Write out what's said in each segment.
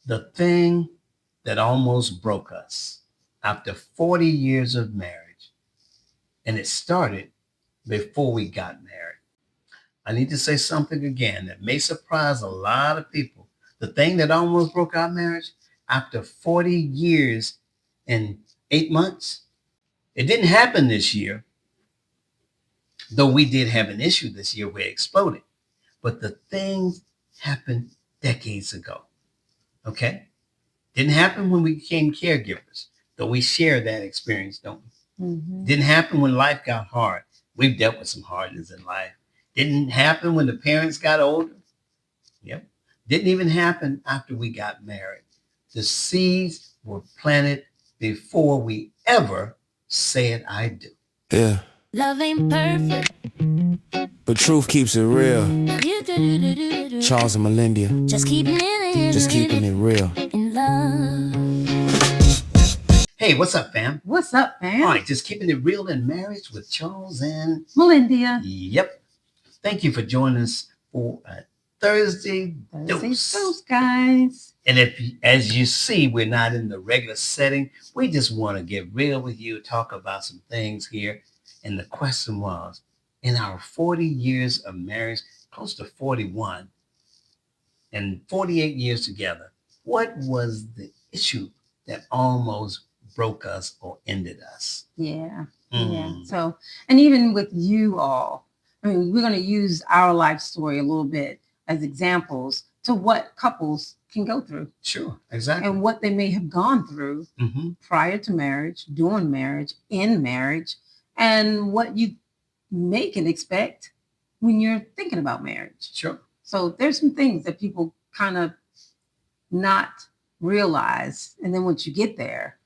The thing that almost broke us after 40 years of marriage, and it started before we got married. I need to say something again that may surprise a lot of people. The thing that almost broke our marriage after 40 years and 8 months, it didn't happen this year, though we did have an issue this year where it exploded. But the thing happened decades ago. Okay? Didn't happen when we became caregivers, though we share that experience, don't we? Didn't happen when life got hard. We've dealt with some hardness in life. Didn't happen when the parents got older. Yep. Didn't even happen after we got married. The seeds were planted before we ever said I do. Yeah. Love ain't perfect, but truth keeps it real. Charles&Melendia. Just keeping it real. In love. Hey, what's up, fam? What's up, fam? All right, just keeping it real in marriage with Charles and Melendia. Yep. Thank you for joining us for a Thursday dose, guys. And as you see, we're not in the regular setting. We just want to get real with you, talk about some things here. And the question was, in our 40 years of marriage, close to 41, and 48 years together, what was the issue that almost broke us or ended us? Yeah. So, and even with you all, I mean, we're going to use our life story a little bit as examples to what couples can go through. Sure, exactly. And what they may have gone through prior to marriage, during marriage, in marriage, and what you may can expect when you're thinking about marriage. Sure. So there's some things that people kind of not realize. And then once you get there,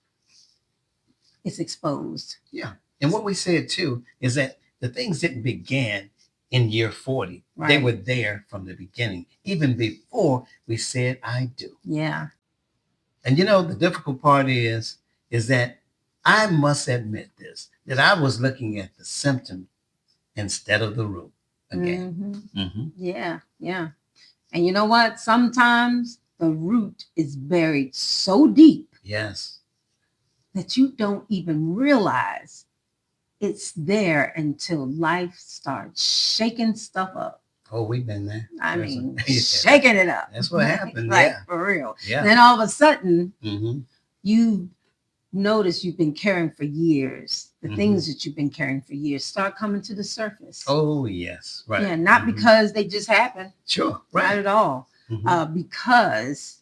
it's exposed. Yeah. And what we said too is that the things didn't begin in year 40. Right. They were there from the beginning, even before we said I do. Yeah. And you know, the difficult part is that I must admit this, that I was looking at the symptom instead of the root again. Yeah. And you know what? Sometimes the root is buried so deep. Yes. That you don't even realize it's there until life starts shaking stuff up. Oh, we've been there. I mean, shaking it up. That's what happened. Like, for real. Yeah. And then all of a sudden, you notice you've been caring for years. The things that you've been caring for years start coming to the surface. Oh, yes. Right. Yeah, not because they just happened. Sure. Right. Not at all. Because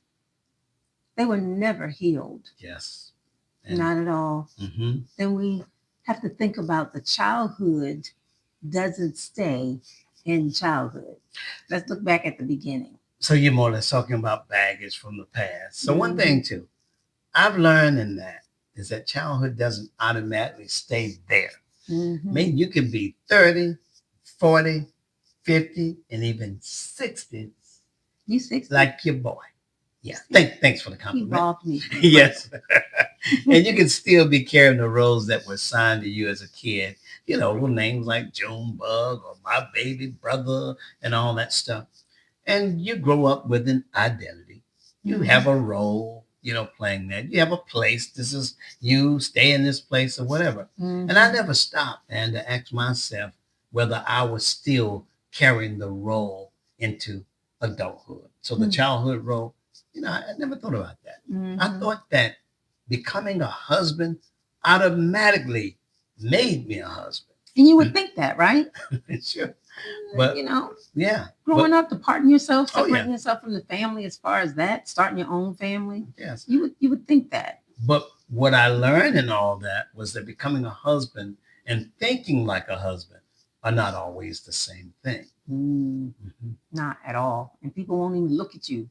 they were never healed. Yes. Not at all. Then we have to think about the childhood doesn't stay in childhood. Let's look back at the beginning. So you're more or less talking about baggage from the past. So one thing too, I've learned in that is that childhood doesn't automatically stay there. Maybe you can be 30, 40, 50, and even 60. You 60? Like your boy. Yeah. Thanks for the compliment. He robbed me. Yes. And you can still be carrying the roles that were assigned to you as a kid. You know, little names like Junebug or my baby brother and all that stuff. And you grow up with an identity. You have a role, you know, playing that. You have a place. This is you, stay in this place or whatever. And I never stopped and to ask myself whether I was still carrying the role into adulthood. So the childhood role, you know, I never thought about that. I thought that becoming a husband automatically made me a husband. And you would think that, right? Sure. But, you know, growing up, departing yourself, separating yourself from the family as far as that, starting your own family. Yes. You would think that. But what I learned in all that was that becoming a husband and thinking like a husband are not always the same thing. Not at all. And people won't even look at you.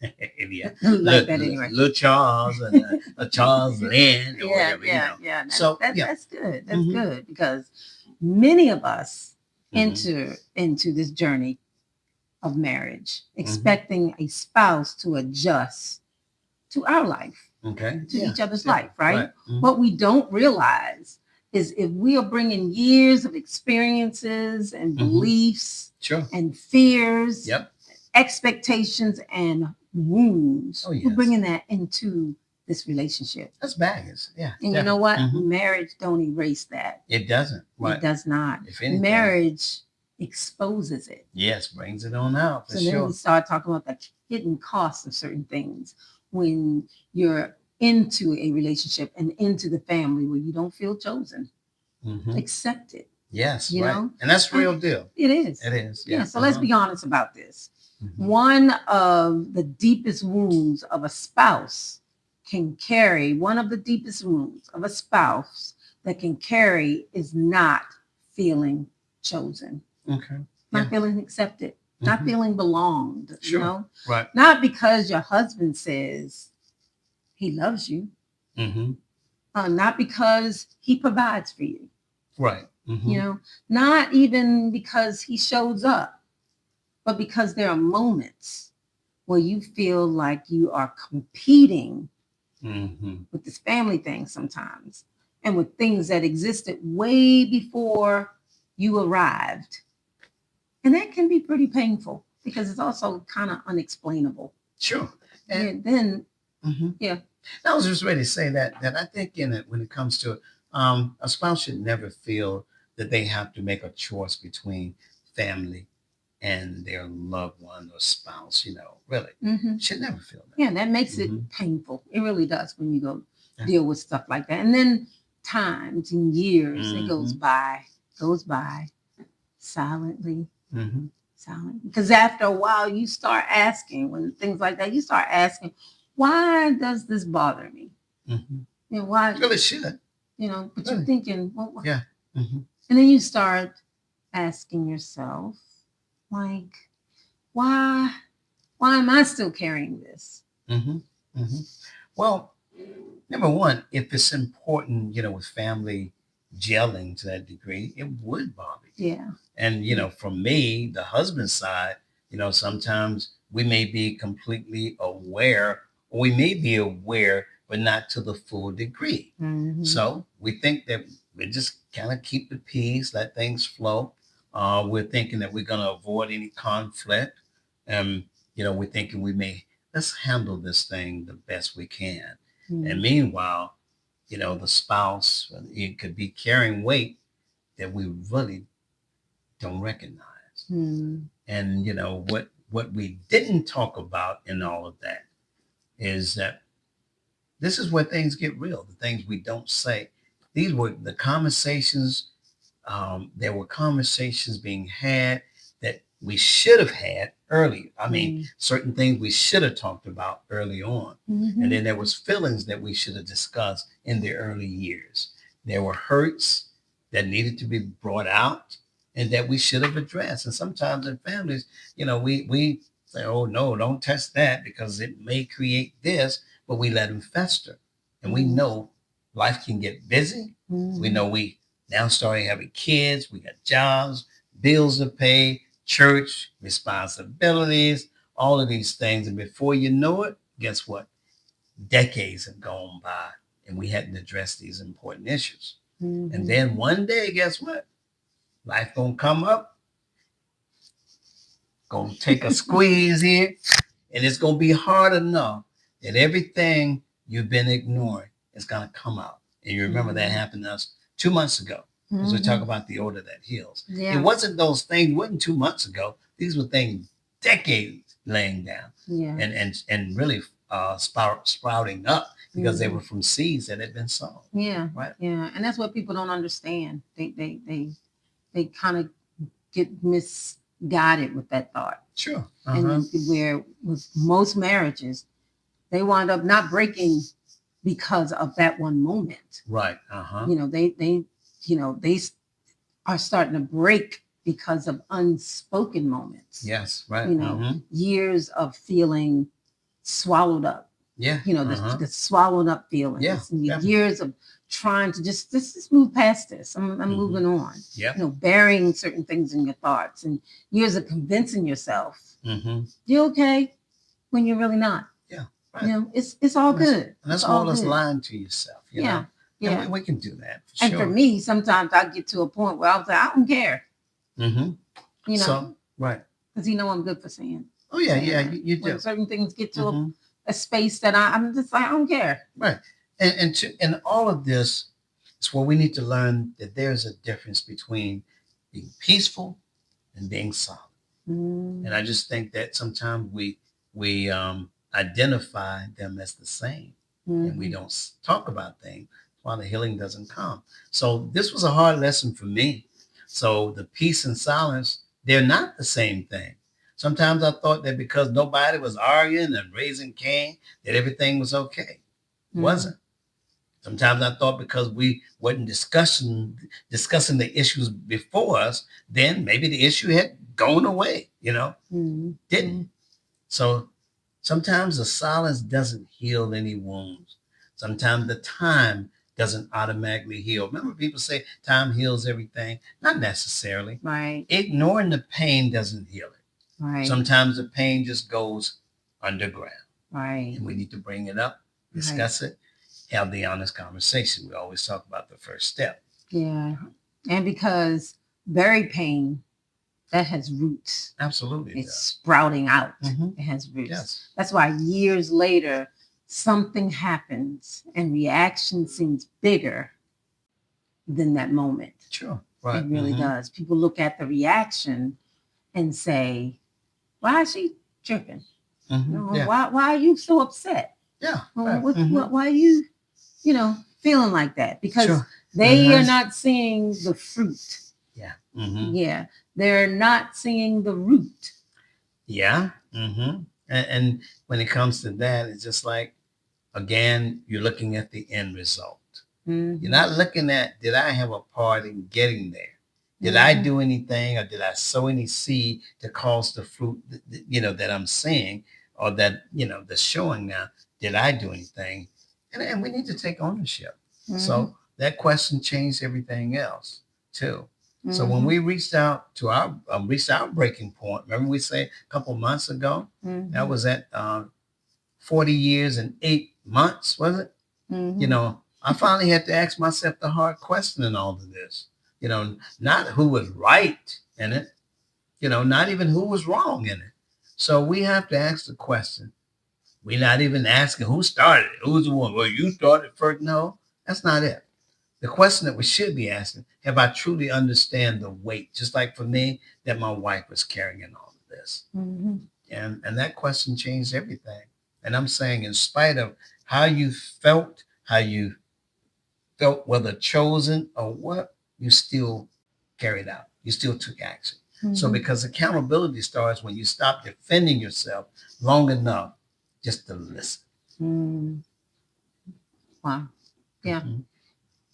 Yeah. Like that anyway. Little Charles and a Charles Lynn or whatever. Yeah. So that's good. That's good because many of us enter into this journey of marriage, expecting a spouse to adjust to our life, to each other's life, right? What we don't realize is if we are bringing years of experiences and beliefs and fears expectations and wounds. Oh, yes. We're bringing that into this relationship. That's baggage. Yeah. And you know what? Mhm. Marriage don't erase that. It doesn't. Right. It does not. If anything, marriage exposes it. Yes, brings it on out. For so then sure. we start talking about the hidden costs of certain things when you're into a relationship and into the family where you don't feel chosen, accepted. Yes, you right. know? And that's the real deal. It is. It is. Yeah. So let's be honest about this. Mhm. One of the deepest wounds of a spouse can carry, one of the deepest wounds of a spouse that can carry is not feeling chosen. Okay. Not feeling accepted, not feeling belonged, Sure. you know? Right. Not because your husband says he loves you, not because he provides for you, Right. you know? Not even because he shows up, but because there are moments where you feel like you are competing with this family thing sometimes and with things that existed way before you arrived. And that can be pretty painful because it's also kind of unexplainable. Sure. And then, yeah. I was just ready to say that I think when it comes to a spouse should never feel that they have to make a choice between family and their loved one or spouse, really. Should never feel that. Yeah, that makes it painful. It really does when you go deal with stuff like that. And then times and years, it goes by silently. Silent. Because after a while, you start asking, when things like that, you start asking, why does this bother me? Why? It really should. But you're thinking, well, yeah. And then you start asking yourself, like, why am I still carrying this? Well, number one, if it's important, with family gelling to that degree, it would bother you. Yeah. And, from me, the husband side, sometimes we may be completely aware, or we may be aware, but not to the full degree. So we think that we just kind of keep the peace, let things flow. We're thinking that we're going to avoid any conflict. We're thinking let's handle this thing the best we can. And meanwhile, the spouse, it could be carrying weight that we really don't recognize. And what we didn't talk about in all of that is that this is where things get real, the things we don't say. These were the conversations. There were conversations being had that we should have had early. I mean, certain things we should have talked about early on. And then there was feelings that we should have discussed in the early years. There were hurts that needed to be brought out and that we should have addressed. And sometimes in families, we say, oh, no, don't touch that because it may create this, but we let them fester. And we know life can get busy. We know we now starting having kids, we got jobs, bills to pay, church, responsibilities, all of these things. And before you know it, guess what? Decades have gone by and we hadn't addressed these important issues. And then one day, guess what? Life gonna come up, gonna take a squeeze here, and it's gonna be hard enough that everything you've been ignoring is gonna come out. And you remember that happened to us 2 months ago. As we talk about the order that heals. Yeah. It wasn't those things, it wasn't 2 months ago. These were things decades laying down and really sprouting up because they were from seeds that had been sown. Yeah. Right. Yeah. And that's what people don't understand. They kind of get misguided with that thought. Sure. And where with most marriages, they wind up not breaking because of that one moment. Right. They are starting to break because of unspoken moments. Yes, right. Years of feeling swallowed up. Yeah. The swallowed up feelings. Yeah. And years of trying to just move past this. I'm moving on. Yeah. Burying certain things in your thoughts and years of convincing yourself you're okay when you're really not. Yeah. Right. It's all good. And that's more or less lying to yourself. Yeah. Yeah. And we can do that. For and sure. for me, sometimes I get to a point where I was like, I don't care. So, right. Because I'm good for saying. Oh yeah, yeah, you When do. certain things get to Mm-hmm. a space that I'm just like, I don't care. Right. And all of this is where we need to learn that there's a difference between being peaceful and being solid. Mm. And I just think that sometimes we identify them as the same, and we don't talk about things while the healing doesn't come. So this was a hard lesson for me. So the peace and silence, they're not the same thing. Sometimes I thought that because nobody was arguing and raising Cain, that everything was okay. It wasn't. Sometimes I thought because we wasn't discussing the issues before us, then maybe the issue had gone away, didn't. So sometimes the silence doesn't heal any wounds. Sometimes the time doesn't automatically heal. Remember, people say time heals everything. Not necessarily. Right. Ignoring the pain doesn't heal it. Right. Sometimes the pain just goes underground. Right. And we need to bring it up, discuss it, have the honest conversation. We always talk about the first step. Yeah. And because buried pain, that has roots. Absolutely. It's sprouting out. It has roots. Yes. That's why years later, something happens and reaction seems bigger than that moment. Sure. Right. It really does. People look at the reaction and say, why is she tripping? Why are you so upset? Yeah. Why are you, feeling like that? Because they are not seeing the fruit. Yeah. Yeah. They're not seeing the root. Yeah. And when it comes to that, it's just like, again, you're looking at the end result. You're not looking at, did I have a part in getting there? Did I do anything, or did I sow any seed to cause the fruit, that I'm seeing, or that, that's showing now? Did I do anything? And we need to take ownership. So that question changed everything else too. So when we reached out to our breaking point, remember we say a couple months ago, that was at 40 years and 8 months, was it? I finally had to ask myself the hard question in all of this. Not who was right in it, not even who was wrong in it. So we have to ask the question. We're not even asking who started it, who's the one. Well, you started first. No, that's not it. The question that we should be asking, have I truly understand the weight, just like for me, that my wife was carrying in all of this? And that question changed everything. And I'm saying, in spite of how you felt, whether chosen or what, you still carried out. You still took action. So because accountability starts when you stop defending yourself long enough just to listen. Wow. Yeah.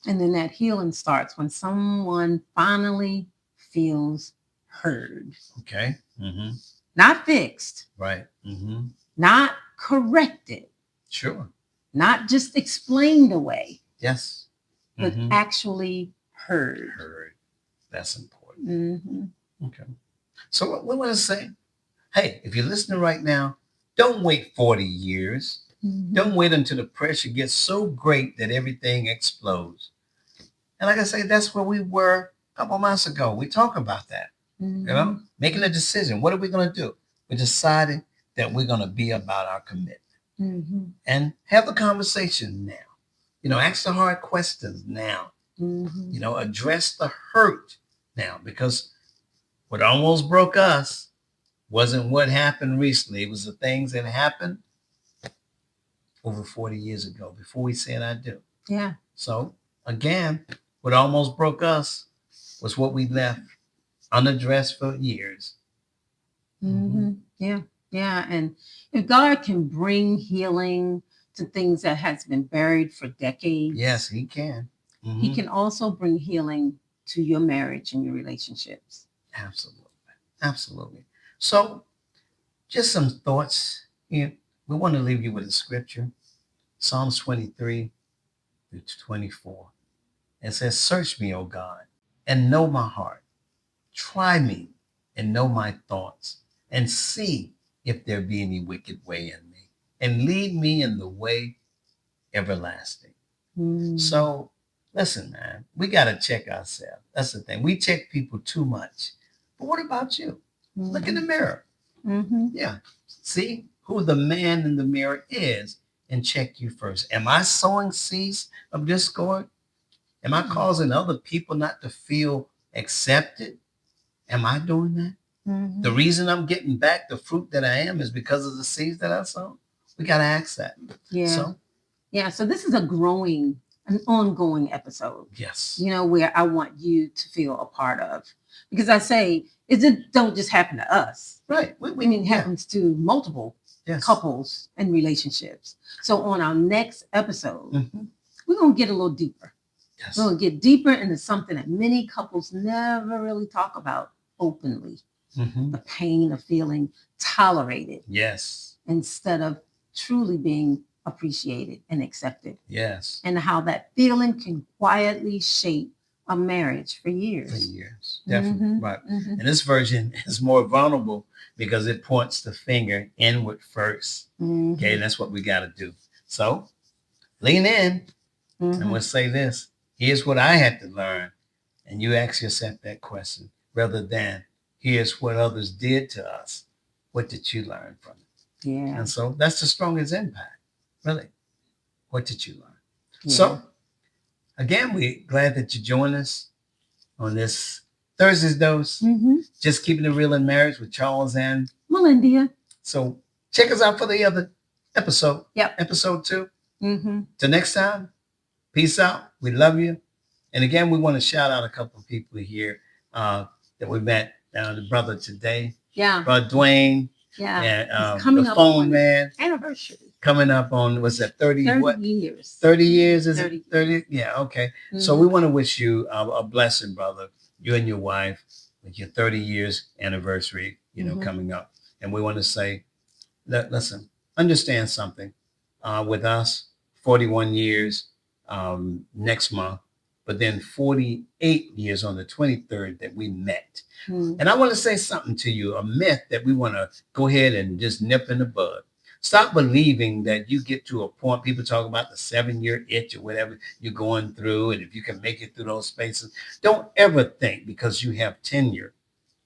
And then that healing starts when someone finally feels heard. Okay. Not fixed. Right. Not corrected. Sure. Not just explained away. Yes. But actually heard. Heard. That's important. Okay. So what we want to say, hey, if you're listening right now, don't wait 40 years. Don't wait until the pressure gets so great that everything explodes. And like I say, that's where we were a couple months ago. We talk about that, making a decision. What are we going to do? We decided that we're going to be about our commitment and have the conversation now. Ask the hard questions now. Address the hurt now, because what almost broke us wasn't what happened recently. It was the things that happened over 40 years ago before we said I do. Yeah. So again, what almost broke us was what we left unaddressed for years. Yeah. Yeah. And if God can bring healing to things that has been buried for decades. Yes, he can. He can also bring healing to your marriage and your relationships. Absolutely. Absolutely. So just some thoughts. We want to leave you with a scripture. Psalms 23 through 24. It says, search me, O God, and know my heart. Try me and know my thoughts, and see if there be any wicked way in me, and lead me in the way everlasting. So listen, man, we got to check ourselves. That's the thing. We check people too much. But what about you? Look in the mirror. Yeah. See who the man in the mirror is and check you first. Am I sowing seeds of discord? Am I causing other people not to feel accepted? Am I doing that? The reason I'm getting back the fruit that I am is because of the seeds that I sown. We got to ask that. Yeah. So this is an ongoing episode. Yes. Where I want you to feel a part of, because I say it don't just happen to us. Right. It happens to multiple couples and relationships. So on our next episode, we're gonna get a little deeper. Yes. We're gonna get deeper into something that many couples never really talk about openly. The pain of feeling tolerated. Yes. Instead of truly being appreciated and accepted. Yes. And how that feeling can quietly shape a marriage for years. Definitely. Right. And this version is more vulnerable because it points the finger inward first. Okay, that's what we got to do. So lean in and we'll say this. Here's what I had to learn. And you ask yourself that question rather than here's what others did to us. What did you learn from it? Yeah. And so that's the strongest impact. Really. What did you learn? Yeah. So again, we're glad that you joined us on this Thursday's Dose. Just keeping it real in marriage with Charles and Melendia. So check us out for the other episode. Yep. Episode 2. Till next time, peace out. We love you. And again, we want to shout out a couple of people here that we met. The brother today. Yeah. Brother Dwayne. Yeah. And coming the up phone on man. Anniversary. Coming up on, what's that, 30 what? years. 30 years, is 30. it? 30? Yeah, okay. So we want to wish you a blessing, brother. You and your wife with your 30 years anniversary, coming up. And we want to say, listen, understand something. With us, 41 years next month, but then 48 years on the 23rd that we met. And I want to say something to you, a myth that we want to go ahead and just nip in the bud. Stop believing that you get to a point, people talk about the 7-year itch or whatever you're going through, and if you can make it through those spaces, don't ever think because you have tenure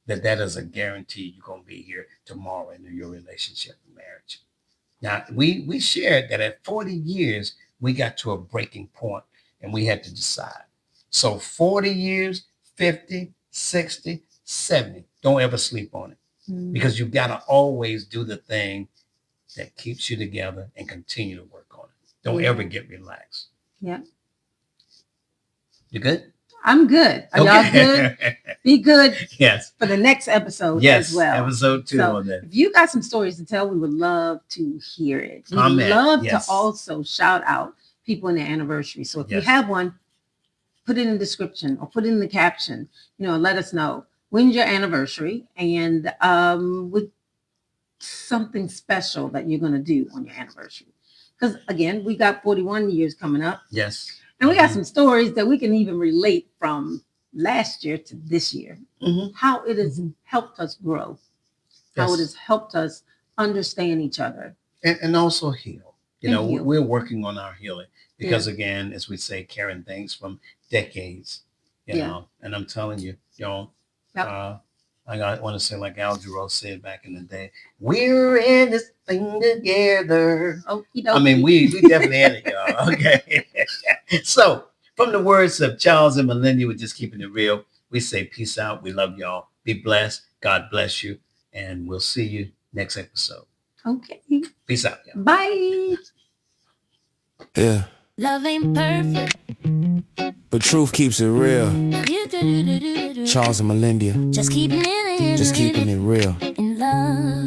that is a guarantee you're going to be here tomorrow in your relationship and marriage. Now, we shared that at 40 years, we got to a breaking point and we had to decide. So 40 years, 50, 60, 70, don't ever sleep on it because you got to always do the thing that keeps you together and continue to work on it. Don't ever get relaxed. Yeah. You good? I'm good. Are y'all good? Be good. Yes. For the next episode as well. Episode 2 so on that. If you got some stories to tell, we would love to hear it. We would love to also shout out people in their anniversary. So if you have one, put it in the description or put it in the caption. Let us know when's your anniversary and with something special that you're going to do on your anniversary. Because again, we got 41 years coming up. Yes. And we got some stories that we can even relate from last year to this year. How it has helped us grow. How it has helped us understand each other. And also heal. We're working on our healing. Because again, as we say, carrying things from decades. You know, and I'm telling you, I want to say like Al Jarreau said back in the day, we're in this thing together. I mean, we definitely in it, y'all. Okay. So from the words of Charles and Melendia, we're just keeping it real. We say peace out. We love y'all. Be blessed. God bless you. And we'll see you next episode. Okay. Peace out, y'all. Bye. Yeah. Love ain't perfect, but truth keeps it real. Charles and Melendia. just keeping it Just keeping it real. in love.